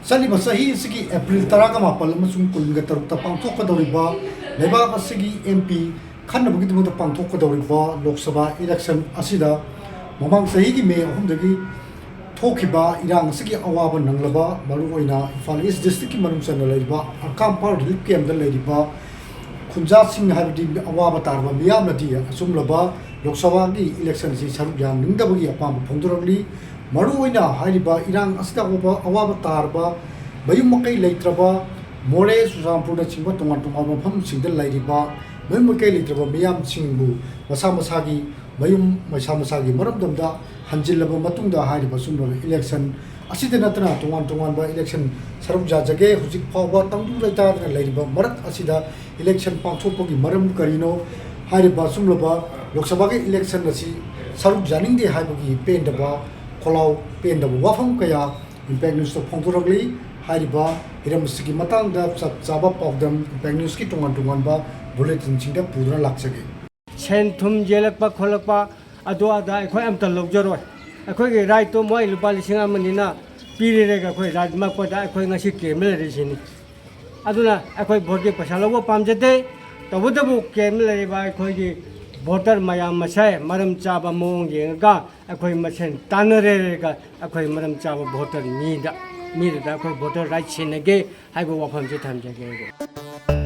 Saliba sahi sigi April taraga mapal amasung kulga tarukta pangthokadawriba leibak asigi MP khannabugidamuda pangthokadawriba Lok Sabha election asida mamang sahigi May 3dagi thokiba irang sigi awaba nanglaba maruoina Imphal East district ki manungchana leiba Arkam Power Relief Camp da leiba khunja sing habdi awaba tarba miyamnadi asumlaba Lok Sabha gi election si saruk yang ningdabagi apam phongdoragli maruoina hariba irang asida awaba tarba mayum makai leitraba more Susampurna chingba tongan tongan mafam singda leiriba mayum makai leitraba miyam chingbu masa masagi mayum masa masagi maramdamda hanjillaba matungda hariba sumba election asida natana tongan tongan ba election saruk jajage hujik phawba tangdu leitadna leiriba marak asida election pangthokpagi maram karino hariba sumlaba Lok Sabha ge election asi saruk janingde haibagi pendaba kolau pendaba wafam kaya impact news to phongdoragli hariba hiramsigi matangda chaba pawdam impact news ki tongan tongan ba bulletin chingda pudra laksage sen thum jelakpa kholakpa ado ada Eikhoi amta logjaroi Eikhoi ge right to moi Lupa Lising amanina pirerega Eikhoi rajma koda Eikhoi ngasi Leirisini aduna Eikhoi vote ge paisa lobo pamjate tabudabu Leiba Eikhoi ge voter mayam masai maram chaba mong yenga Eikhoi masen tanarega Eikhoi maram chaba voter mida da Eikhoi voter right sinage haibo wafam je thamjage